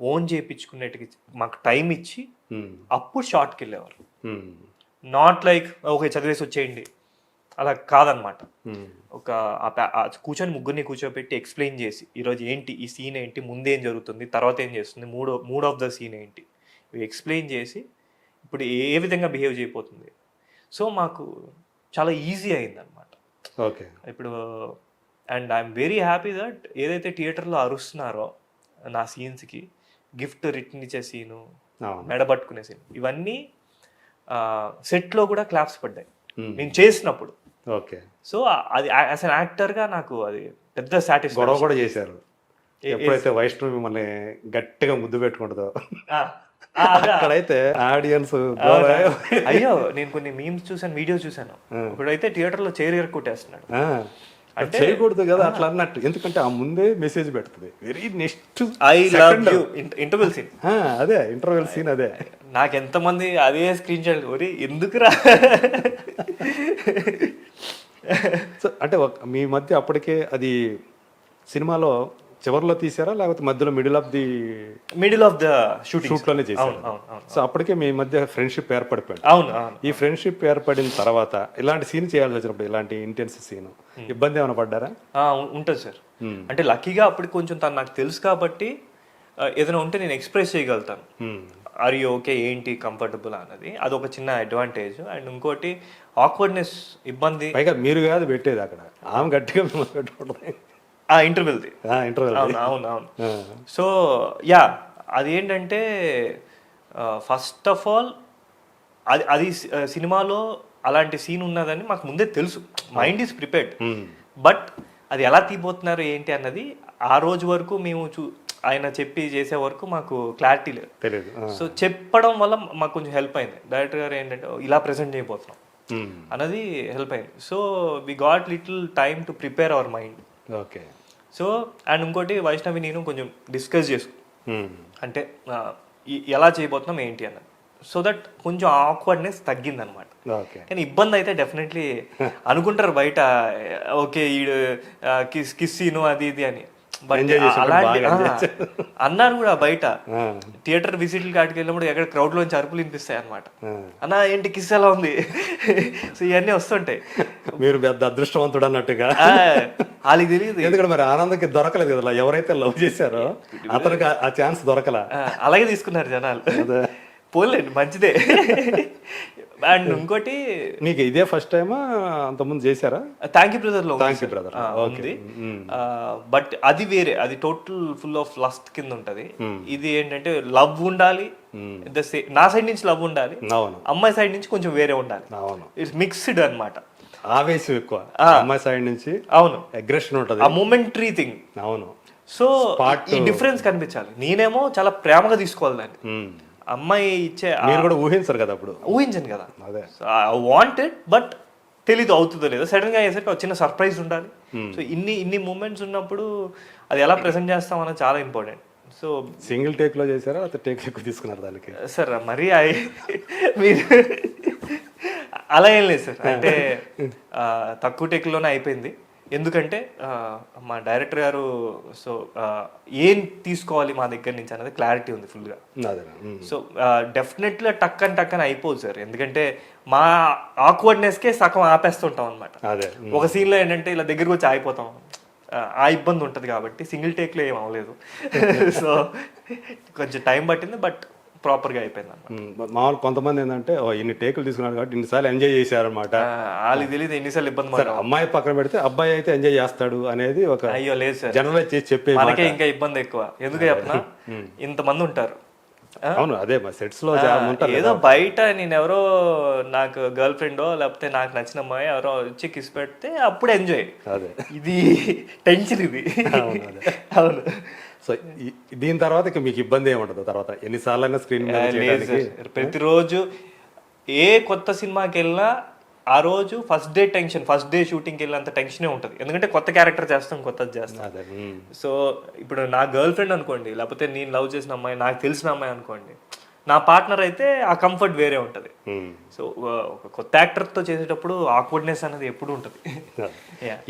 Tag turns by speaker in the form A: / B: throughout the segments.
A: Own చేయించుకునేటికి మాకు time ఇచ్చి అప్పుడు షార్ట్కి వెళ్ళేవారు. నాట్ లైక్ ఓకే చదివేసి వచ్చేయండి అలా కాదనమాట. ఒక కూర్చొని ముగ్గురిని కూర్చోబెట్టి ఎక్స్ప్లెయిన్ చేసి ఈరోజు ఏంటి ఈ సీన్ ఏంటి, ముందేం జరుగుతుంది, తర్వాత ఏం చేస్తుంది, మూడ్ ఆఫ్ ద సీన్ ఏంటి, ఇవి ఎక్స్ప్లెయిన్ చేసి ఇప్పుడు ఏ విధంగా బిహేవ్ చేయబోతుంది. సో మాకు చాలా ఈజీ అయిందనమాట.
B: ఓకే.
A: ఇప్పుడు and I'm very happy that ఏదైతే థియేటర్లో అరుస్తున్నారో నా సీన్స్కి గిఫ్ట్ రిటర్న్ ఇచ్చే సీను, మెడబట్టుకునే సీన్, ఇవన్నీ సెట్లో కూడా క్లాప్స్ పడ్డాయి నేను చేసినప్పుడు.
B: ఓకే.
A: సో అది యాజ్ అన్ యాక్టర్గా నాకు అది పెద్ద సాటిస్ఫాక్షన్.
B: గొడవ కూడా చేశారు ఎప్పుడైతే వైష్ణవి మిమ్మల్ని గట్టిగా ముద్దు పెట్టుకుంటుందో అక్కడైతే ఆడియన్స్
A: అయ్యో నేను కొన్ని మీమ్స్ చూసాను, వీడియోస్ చూసాను. ఇప్పుడైతే థియేటర్లో చైర్ ఎరక్కొట్టేస్తున్నాడు.
B: అంటే చేయకూడదు కదా అట్లా అన్నట్టు, ఎందుకంటే ఆ ముందే మెసేజ్ పెడుతుంది very next
A: I love you interval scene.
B: అదే ఇంటర్వెల్ సీన్. అదే
A: నాకు ఎంతమంది అదే స్క్రీన్ షాట్ కోరి ఎందుకురా.
B: సో అంటే మీ మధ్య అప్పటికే అది సినిమాలో చివరిలో తీసారా లేకపోతే మధ్యలో మిడిల్ ఆఫ్ ద షూట్ లోనే చేశారు? సో అప్పటికే మీ మధ్య ఫ్రెండ్షిప్ ఏర్పడిపోయింది.
A: అవును.
B: ఈ ఫ్రెండ్షిప్ ఏర్పడిన తర్వాత ఇలాంటి సీన్ చేయాల్సి వచ్చినప్పుడు, ఇలాంటి ఇంటెన్స్ సీన్ ఇబ్బంది ఏమైనా పడ్డారా?
A: ఉంటుంది సార్. అంటే లక్కీగా అప్పుడు కొంచెం తను నాకు తెలుసు కాబట్టి ఏదైనా ఉంటే నేను ఎక్స్ప్రెస్ చేయగలుగుతాను. ఆర్ యూ ఓకే, ఏంటి కంఫర్టబుల్ అన్నది, అది ఒక చిన్న అడ్వాంటేజ్. అండ్ ఇంకోటి ఆక్వర్డ్నెస్, ఇబ్బంది.
B: పైగా మీరు కాదు పెట్టేది అక్కడ, ఆమె గట్టిగా పెట్టుకుంటుంది
A: ఇంటర్వెల్ది. అవును. సో అది ఏంటంటే ఫస్ట్ ఆఫ్ ఆల్ అది సినిమాలో అలాంటి సీన్ ఉన్నదని మాకు ముందే తెలుసు, మైండ్ ఈస్ ప్రిపేర్డ్. బట్ అది ఎలా తీయబోతున్నారు ఏంటి అన్నది ఆ రోజు వరకు మేము ఆయన చెప్పి చేసే వరకు మాకు క్లారిటీ లేదు. సో చెప్పడం వల్ల మాకు కొంచెం హెల్ప్ అయింది. డైరెక్టర్ గారు ఏంటంటే ఇలా ప్రెజెంట్ చేయబోతున్నాం అన్నది హెల్ప్ అయింది. So we got little time to prepare our mind.
B: Okay.
A: So and ఇంకోటి వైష్ణవి నేను కొంచెం డిస్కస్ చేసుకు, అంటే ఎలా చేయబోతున్నాం ఏంటి అన్నది. సో దట్ కొంచెం ఆక్వర్డ్నెస్ తగ్గింది అనమాట. కానీ ఇబ్బంది అయితే డెఫినెట్లీ అనుకుంటారు బయట, ఓకే ఈడు కిస్ సీను అది ఇది అని. బట్ అలాంటి అన్నారు కూడా బయట థియేటర్ విజిట్లు కాటికి వెళ్ళినప్పుడు ఎక్కడ క్రౌడ్ లోంచి అరుపులు వినిపిస్తాయి అనమాట. అన్న ఏంటి కిస్ ఎలా ఉంది. సో ఇవన్నీ వస్తుంటాయి.
B: మీరు పెద్ద అదృష్టవంతుడు అన్నట్టుగా.
A: వాళ్ళకి తెలియదు,
B: ఎందుకంటే మరి ఆనందకి దొరకలేదు కదా, ఎవరైతే లవ్ చేశారో అతనికి ఆ ఛాన్స్ దొరకలా.
A: అలాగే తీసుకున్నారు జనాలు. పోలేండి, మంచిదే. అండ్ ఇంకోటి
B: మీకు ఇదే ఫస్ట్ టైమా అంతకుముందు చేశారా?
A: థ్యాంక్ యూ బ్రదర్ లో
B: ఉంది.
A: బట్ అది వేరే, అది టోటల్ ఫుల్ ఆఫ్ లస్ట్ కింద ఉంటది. ఇది ఏంటంటే లవ్ ఉండాలి, నా సైడ్ నుంచి లవ్ ఉండాలి, అమ్మాయి సైడ్ నుంచి కొంచెం వేరే ఉండాలి. ఇట్స్ మిక్స్డ్ అన్నమాట.
B: ఆవేశం ఎక్కువ అమ్మాయి సైడ్ నుంచి,
A: అవును,
B: అగ్రెషన్ ఉంటది,
A: ఆ మొమెంటరీ థింగ్.
B: అవును.
A: సో ఈ డిఫరెన్స్ కనిపించాలి. నేనేమో చాలా ప్రేమగా తీసుకోవాలి దాన్ని, అమ్మాయి ఇచ్చే
B: మీరు కూడా ఊహించరు కదా, అప్పుడు
A: ఊహించను కదా. ఐ వాంటెడ్ బట్ తెలీదు అవుతుందో లేదో, సడన్ గా అయ్యేసరికి చిన్న సర్ప్రైజ్ ఉండాలి. సో ఇన్ని మూమెంట్స్ ఉన్నప్పుడు అది ఎలా ప్రెజెంట్ చేస్తాం అన్నది చాలా ఇంపార్టెంట్. సో
B: సింగిల్ టేక్ లో చేశారా లేకపోతే టేక్ ఎక్కువ తీసుకున్నారు దానికి?
A: సార్ మరి మీరు అలా ఏం లేదు సార్, అంటే తక్కువ టేక్లోనే అయిపోయింది. ఎందుకంటే మా డైరెక్టర్ గారు సో ఏం తీసుకోవాలి మా దగ్గర నుంచి అనేది క్లారిటీ ఉంది ఫుల్గా. సో డెఫినెట్లీ టక్కని అయిపోదు సార్, ఎందుకంటే మా ఆక్వర్డ్నెస్కే సగం ఆపేస్తుంటాం అనమాట. ఒక సీన్లో ఏంటంటే ఇలా దగ్గరకు వచ్చి ఆగిపోతాం, ఆ ఇబ్బంది ఉంటుంది. కాబట్టి సింగిల్ టేక్లో ఏం అవ్వలేదు. సో కొంచెం టైం పట్టింది, బట్ ప్రాపర్గా అయిపోయింది అనమాట.
B: మామూలు కొంతమంది ఏంటంటే ఇన్ని టేకులు తీసుకున్నారు కాబట్టి ఇన్నిసార్లు ఎంజాయ్ చేశారనమాట.
A: వాళ్ళకి తెలియదు ఎన్నిసార్లు ఇబ్బంది.
B: అమ్మాయి పక్కన పెడితే అబ్బాయి అయితే ఎంజాయ్ చేస్తాడు అనేది ఒక,
A: అయ్యో లేదు సార్,
B: జనరల్ చేసి చెప్పే
A: మనకే ఇంకా ఇబ్బంది ఎక్కువ. ఎందుకు చెప్పనా, ఇంతమంది ఉంటారు.
B: అవును, అదే సెట్స్ లో
A: ఏదో బయట నేను ఎవరో నాకు గర్ల్ ఫ్రెండో లేకపోతే నాకు నచ్చిన అమ్మాయి ఎవరో వచ్చి కిస్ పెడితే అప్పుడు ఎంజాయ్. ఇది టెన్షన్, ఇది. అవును.
B: సో దీని తర్వాత మీకు ఇబ్బంది ఏముంటుంది తర్వాత ఎన్నిసార్లు అయినా స్క్రీన్ మీద?
A: ప్రతిరోజు ఏ కొత్త సినిమాకి వెళ్ళినా ఆ రోజు first day tension, first day షూటింగ్కి వెళ్ళినంత టెన్షనే ఉంటుంది. ఎందుకంటే కొత్త క్యారెక్టర్ చేస్తాం, కొత్తది చేస్తాం. సో ఇప్పుడు నా గర్ల్ ఫ్రెండ్ అనుకోండి, లేకపోతే నేను లవ్ చేసిన అమ్మాయి, నాకు తెలిసిన అమ్మాయి అనుకోండి, నా పార్ట్నర్ అయితే ఆ కంఫర్ట్ వేరే ఉంటుంది. సో ఒక కొత్త యాక్టర్తో చేసేటప్పుడు ఆక్వర్డ్నెస్ అనేది ఎప్పుడు ఉంటుంది.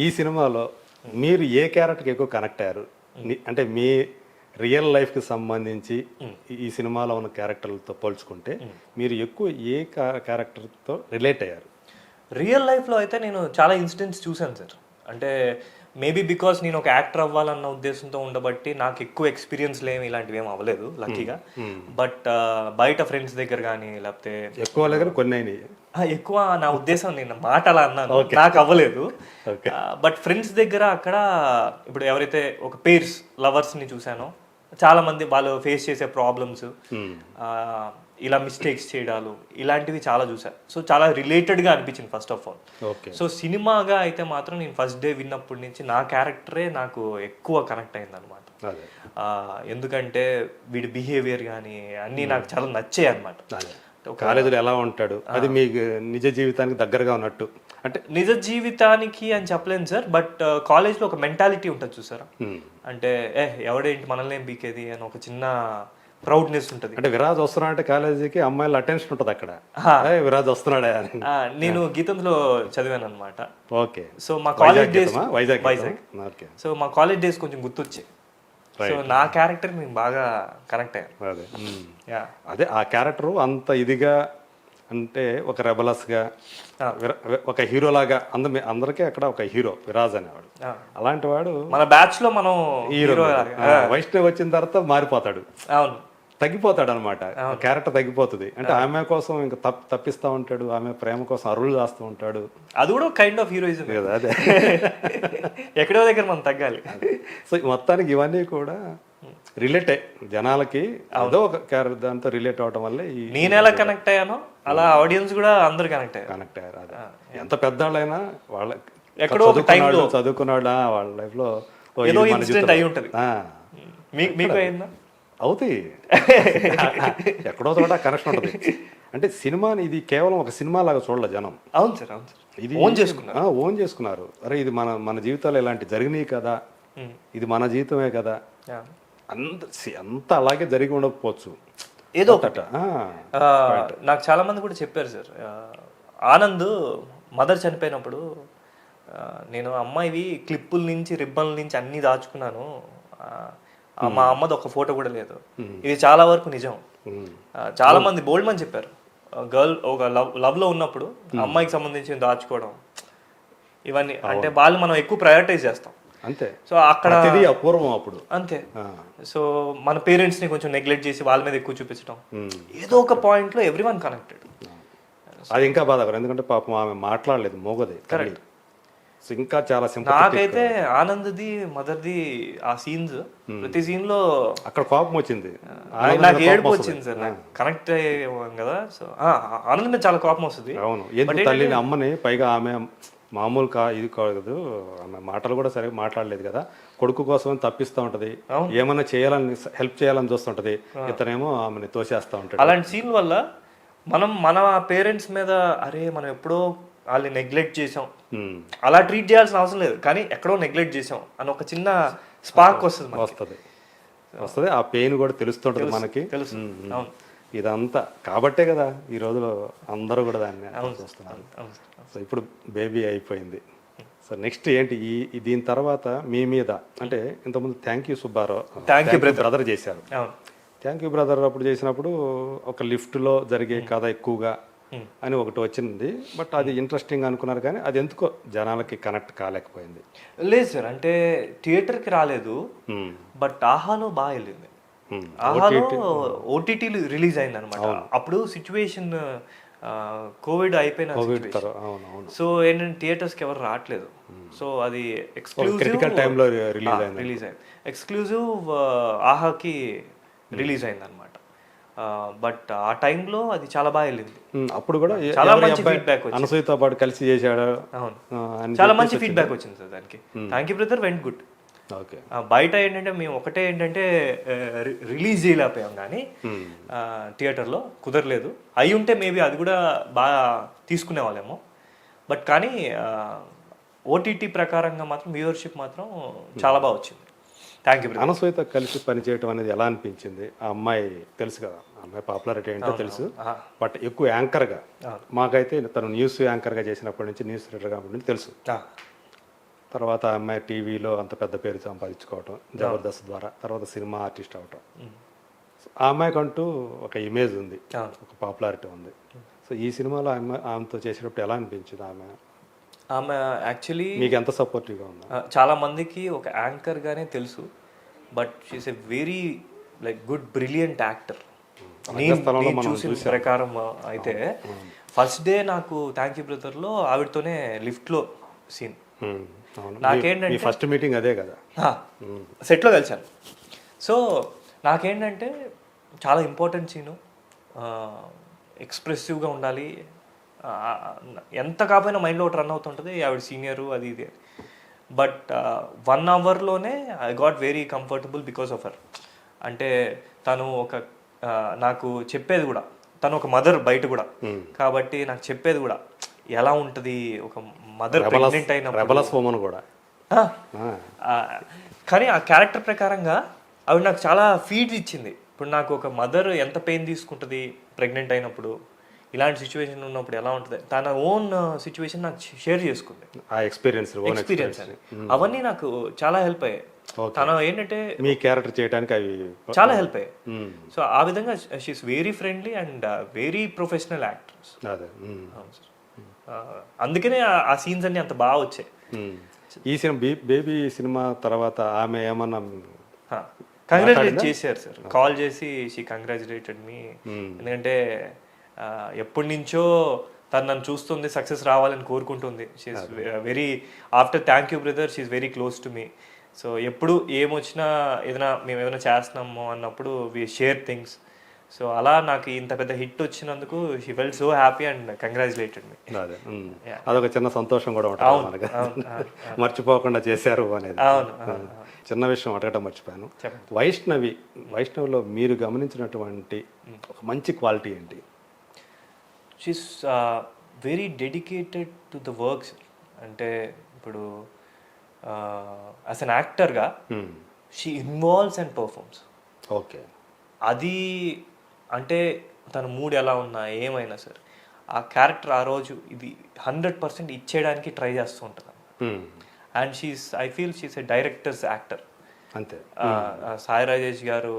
B: ఈ సినిమాలో మీరు ఏ క్యారెక్టర్కి ఎక్కువ కనెక్ట్ అయ్యారు? అంటే మీ రియల్ లైఫ్కి సంబంధించి ఈ సినిమాలో ఉన్న క్యారెక్టర్లతో పోల్చుకుంటే మీరు ఎక్కువ ఏ క్యారెక్టర్తో రిలేట్ అయ్యారు?
A: రియల్ లైఫ్లో అయితే నేను చాలా ఇన్సిడెంట్స్ చూశాను సార్. అంటే మేబీ బికాస్ నేను ఒక యాక్టర్ అవ్వాలన్న ఉద్దేశంతో ఉండబట్టి నాకు ఎక్కువ ఎక్స్పీరియన్స్లు ఏమి ఇలాంటివి ఏమి అవ్వలేదు లక్కీగా. బట్ బయట ఫ్రెండ్స్ దగ్గర కానీ లేకపోతే
B: ఎక్కువ దగ్గర కొన్ని అయినాయి.
A: ఎక్కువ నా ఉద్దేశం, నేను మాట అలా అన్నాను, నాకు అవ్వలేదు. బట్ ఫ్రెండ్స్ దగ్గర అక్కడ ఇప్పుడు ఎవరైతే ఒక పేర్స్ లవర్స్ని చూశానో చాలా మంది వాళ్ళు ఫేస్ చేసే ప్రాబ్లమ్స్, ఇలా మిస్టేక్స్ చేయడాలు ఇలాంటివి చాలా చూసాను. సో చాలా రిలేటెడ్గా అనిపించింది ఫస్ట్ ఆఫ్ ఆల్. సో సినిమాగా అయితే మాత్రం నేను ఫస్ట్ డే విన్నప్పటి నుంచి నా క్యారెక్టరే నాకు ఎక్కువ కనెక్ట్ అయింది అనమాట. ఎందుకంటే వీడి బిహేవియర్ కానీ అన్నీ నాకు చాలా నచ్చాయి అనమాట.
B: కాలేజీలో ఎలా ఉంటాడు అది మీకు నిజ జీవితానికి దగ్గరగా ఉన్నట్టు,
A: అంటే నిజ జీవితానికి అని చెప్పలేను సార్, బట్ కాలేజ్లో ఒక మెంటాలిటీ ఉంటుంది చూసారా, అంటే ఎవడేంటి మనల్ని ఏం బీకేది అని ఒక చిన్న ప్రౌడ్నెస్ ఉంటుంది.
B: అంటే విరాజ్ వస్తున్నాడు అంటే కాలేజీకి అమ్మాయిల అటెన్షన్ ఉంటుంది అక్కడ, విరాజ్ వస్తున్నాడే అని.
A: నేను గీతంలో చదివాను అనమాట.
B: ఓకే.
A: సో మా కాలేజ్ డేస్
B: వైజాగ్.
A: సో మా కాలేజ్ డేస్ కొంచెం గుర్తొచ్చాయి. సో నా క్యారెక్టర్ నేను బాగా కనెక్ట్ అయ్యాను.
B: అదే ఆ క్యారెక్టర్ అంత ఇదిగా, అంటే ఒక రెబలస్గా ఒక హీరో లాగా అందరికీ అక్కడ ఒక హీరో విరాజ్ అనేవాడు. అలాంటి వాడు
A: మన బ్యాచ్ లో మనం
B: హీరో. వైష్ణవ్ వచ్చిన తర్వాత మారిపోతాడు.
A: అవును,
B: తగ్గిపోతాడు అనమాట, క్యారెక్టర్ తగ్గిపోతుంది. అంటే ఆమె కోసం ఇంకా తప్పిస్తూ ఉంటాడు, ఆమె ప్రేమ కోసం అరువులు చేస్తూ ఉంటాడు.
A: అది కూడా కైండ్ ఆఫ్ హీరోయిజం
B: కదా. అదే
A: ఎక్కడో దగ్గర మనం తగ్గాలి.
B: సో మొత్తానికి ఇవన్నీ కూడా రిలేట్ జనాలకి అదో ఒక క్యారెక్టర్ దాంతో రిలేట్ అవడం వల్ల
A: నేను ఎలా కనెక్ట్ అయ్యానో అలా ఆడియన్స్ కూడా అందరు కనెక్ట్
B: అయ్యారు. అదే ఎంత పెద్దవాళ్ళైనా వాళ్ళ
A: ఎక్కడో
B: చదువుకున్నాడు వాళ్ళ లైఫ్ లో
A: ఏదో ఇన్సిడెంట్ అయి ఉంటది. మీకు అయిందా?
B: అవుతాయి, ఎక్కడో చోట కనెక్షన్ ఉంటుంది. అంటే సినిమాని ఇది కేవలం ఒక సినిమా లాగా చూడలే జనం.
A: అవును సార్, అవును సార్,
B: ఇది ఓన్ చేసుకున్నారు. అరే ఇది మన జీవితాలు ఇలాంటి జరిగినాయి కదా, ఇది మన జీవితమే కదా, అంత అలాగే జరిగి ఉండకపోవచ్చు
A: ఏదో ఒకట. నాకు చాలా మంది కూడా చెప్పారు సార్, ఆనంద్ మదర్ చనిపోయినప్పుడు నేను అమ్మాయివి క్లిప్పుల నుంచి రిబ్బన్ల నుంచి అన్ని దాచుకున్నాను, మా అమ్మది ఒక ఫోటో కూడా లేదు. ఇది చాలా వరకు నిజం. చాలా మంది బోల్డ్ మంది చెప్పారు, గర్ల్ ఒక లవ్ లో ఉన్నప్పుడు అమ్మాయికి సంబంధించి దాచుకోవడం ఇవన్నీ, అంటే వాళ్ళు మనం ఎక్కువ ప్రయారిటైజ్ చేస్తాం
B: అంతే.
A: సో అక్కడ
B: అపూర్వం అప్పుడు
A: అంతే. సో మన పేరెంట్స్ ని కొంచెం నెగ్లెక్ట్ చేసి వాళ్ళ మీద ఎక్కువ చూపించడం, ఏదో ఒక పాయింట్ లో ఎవ్రీ వన్ కనెక్టెడ్.
B: అది ఇంకా బాధాకరం, ఎందుకంటే పాపం ఆమె మాట్లాడలేదు, మోగది.
A: కరెక్ట్.
B: సో ఇంకా చాలా
A: నాకైతే ఆనంద్ది మదర్ది ఆ సీన్స్, ప్రతి సీన్ లో
B: అక్కడ కోపం వచ్చింది,
A: నాకు ఏడుపు వచ్చింది సార్, నాకు కనెక్ట్ అయ్యాం కదా. సో ఆనంద్ మీద చాలా కోపం వస్తుంది.
B: అవును, ఎందుకు తల్లిని అమ్మని, పైగా ఆమె మామూలు ఇది కాదు, ఆమె మాటలు కూడా సరిగ్గా మాట్లాడలేదు కదా, కొడుకు కోసం తప్పిస్తూ ఉంటది, ఏమన్నా చేయాలని హెల్ప్ చేయాలని చూస్తుంటది, ఇతనేమో ఆమెని తోసేస్తూ ఉంటాడు.
A: అలాంటి సీన్ వల్ల మన పేరెంట్స్ మీద అరే మనం ఎప్పుడో వాళ్ళని నెగ్లెక్ట్ చేసాం, అలా ట్రీట్ చేయాల్సిన అవసరం లేదు, కానీ ఎక్కడో నెగ్లెక్ట్ చేసాం అని ఒక చిన్న స్పార్క్ వస్తుంది. ఆ పెయిన్ కూడా తెలుస్తుంటది మనకి, తెలుసు. ఇదంతా కాబట్టే కదా ఈ రోజులో అందరూ కూడా దాన్ని చూస్తున్నారు. సో ఇప్పుడు బేబీ అయిపోయింది. సో నెక్స్ట్ ఏంటి దీని తర్వాత మీ మీద, అంటే ఇంతకుముందు థ్యాంక్ యూ సుబ్బారావు బ్రదర్ చేశారు. థ్యాంక్ యూ బ్రదర్ అప్పుడు చేసినప్పుడు ఒక లిఫ్ట్లో జరిగే కథ ఎక్కువగా అని ఒకటి వచ్చింది, బట్ అది ఇంట్రెస్టింగ్ అనుకున్నారు, కానీ అది ఎందుకో జనాలకి కనెక్ట్ కాలేకపోయింది. లేదు సార్, అంటే థియేటర్కి రాలేదు, బట్ ఆహాలో బాగా వెళ్ళింది. ఆహాలో ఓటీటీలు రిలీజ్ అయింది అనమాట. అప్పుడు సిచ్యువేషన్ కోవిడ్ అయిపోయిన, సో ఏంటంటే థియేటర్స్కి ఎవరు రావట్లేదు. సో అది ఎక్స్క్లూజివ్
B: టైంలో రిలీజ్
A: అయింది, ఎక్స్క్లూజివ్ ఆహాకి రిలీజ్ అయింది అనమాట. బట్ ఆ టైంలో అది చాలా బాగా వెళ్ళింది.
B: అప్పుడు కూడా
A: చాలా మంచి ఫీడ్బ్యాక్ వచ్చింది,
B: అనసూయతో పాటు కలిసి చేశాడు.
A: అవును, చాలా మంచి ఫీడ్బ్యాక్ వచ్చింది సార్ దానికి. Thank you brother, vent good. బయట ఏంటంటే మేము ఒకటే ఏంటంటే రిలీజ్ చేయలేకపోయాం, కానీ థియేటర్లో కుదరలేదు. అయి ఉంటే మేబీ అది కూడా బాగా తీసుకునే వాళ్ళేమో, బట్ కానీ ఓటీటీ ప్రకారంగా మాత్రం వ్యూవర్షిప్ మాత్రం చాలా బాగా వచ్చింది. Thank you.
B: అనసూయతో కలిసి పనిచేయడం అనేది ఎలా అనిపించింది? ఆ అమ్మాయి తెలుసు కదా, అమ్మాయి పాపులారిటీ ఏంటో తెలుసు, బట్ ఎక్కువ యాంకర్గా, మాకైతే తను న్యూస్ యాంకర్గా చేసినప్పటి నుంచి, న్యూస్ రీడర్గా నుంచి తెలుసు. తర్వాత ఆ అమ్మాయి టీవీలో అంత పెద్ద పేరు సంపాదించుకోవటం జబర్దస్త్ ద్వారా, తర్వాత సినిమా ఆర్టిస్ట్ అవటం. ఆ అమ్మాయికంటూ ఒక ఇమేజ్ ఉంది, ఒక పాపులారిటీ ఉంది. సో ఈ సినిమాలో ఆమెతో చేసేటప్పుడు ఎలా అనిపించింది?
A: ఆమె యాక్చువల్లీ
B: మీకు ఎంత సపోర్టివ్గా ఉందా?
A: చాలా మందికి ఒక యాంకర్గానే తెలుసు, but she's a very like good brilliant actor. నేను చూసిన ప్రకారం అయితే ఫస్ట్ డే నాకు థ్యాంక్ యూ బ్రదర్లో ఆవిడతోనే లిఫ్ట్లో సీన్. నాకేంటంటే
B: ఫస్ట్ మీటింగ్ అదే కదా,
A: సెట్లో కలిసాను. సో నాకేంటంటే చాలా ఇంపార్టెంట్ సీను, ఎక్స్ప్రెసివ్గా ఉండాలి, ఎంత కాకపోయినా మైండ్లో ఒకటి రన్ అవుతుంటుంది ఆవిడ సీనియరు అది ఇది. బట్ 1 అవర్లోనే I got very comfortable because of her. అంటే తను ఒక నాకు చెప్పేది కూడా, తను ఒక మదర్ బయట కూడా, కాబట్టి నాకు చెప్పేది కూడా ఎలా ఉంటుంది ఒక మదర్ ప్రెగ్నెంట్ అయిన
B: కూడా.
A: కానీ ఆ క్యారెక్టర్ ప్రకారంగా ఆవిడ నాకు చాలా ఫీడ్ ఇచ్చింది. ఇప్పుడు నాకు ఒక మదర్ ఎంత పెయిన్ తీసుకుంటుంది ప్రెగ్నెంట్ అయినప్పుడు, ఇలాంటి సిచ్యువేషన్ ఉన్నప్పుడు ఎలా ఉంటుంది, తన ఓన్ సిచ్యువేషన్ నాకు షేర్ చేసుకుంది.
B: ఆ ఎక్స్పీరియన్స్
A: అని అవన్నీ నాకు చాలా హెల్ప్ అయ్యాయి. తను ఏంటంటే
B: మీ క్యారెక్టర్ చేయడానికి అవి
A: చాలా హెల్ప్ అయ్యాయి. సో ఆ విధంగా she's very friendly and very professional actors. అందుకనే ఆ సీన్స్ అన్ని అంత బాగా వచ్చాయి.
B: ఈ సినిమా బేబీ సినిమా తర్వాత ఆమె ఏమన్నా
A: కంగ్రాచులేట్ చేశారు సార్, కాల్ చేసి షీ కంగ్రాచులేటెడ్ మీ. ఎందుకంటే ఎప్పటి నుంచో తను నన్ను చూస్తుంది, సక్సెస్ రావాలని కోరుకుంటుంది. She's very after thank you brother she's very close to me. So ఎప్పుడు ఏమొచ్చినా మేము ఏదైనా చేస్తున్నాము అన్నప్పుడు వి షేర్ థింగ్స్. సో అలా నాకు ఇంత పెద్ద హిట్ వచ్చినందుకు she felt so happy and congratulated మీ.
B: అదొక చిన్న సంతోషం కూడా ఉంటుంది, మర్చిపోకుండా చేశారు అనేది. చిన్న విషయం అడగటం మర్చిపోయాను, వైష్ణవిలో మీరు గమనించినటువంటి ఒక మంచి క్వాలిటీ ఏంటి?
A: She's very dedicated to the works. అంటే ఇప్పుడు యాజ్ అన్ యాక్టర్గా she involves and performs.
B: Okay, అది
A: అంటే తన మూడ్ ఎలా ఉన్నా ఏమైనా సరే ఆ క్యారెక్టర్ ఆ రోజు ఇది 100% ఇచ్చేయడానికి ట్రై చేస్తూ ఉంటుంది. And I feel she's a directors actor.
B: అంతే.
A: సాయి రాజేష్ గారు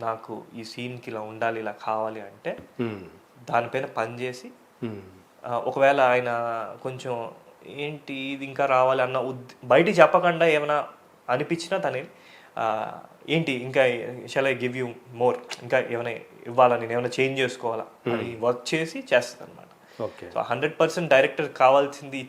A: నాకు ఈ సీన్కి ఇలా ఉండాలి, ఇలా కావాలి అంటే దానిపైన పనిచేసి, ఒకవేళ ఆయన కొంచెం ఏంటి ఇది ఇంకా రావాలి అన్న బయటికి చెప్పకుండా ఏమైనా అనిపించినా తను ఏంటి ఇంకా shall I give you more, ఇంకా ఏమైనా ఇవ్వాలా, నేను ఏమైనా చేంజ్ చేసుకోవాలా అని వర్క్ చేసి చేస్తుంది అనమాట.
B: ఓకే.
A: సో 100% డైరెక్టర్ కావాల్సింది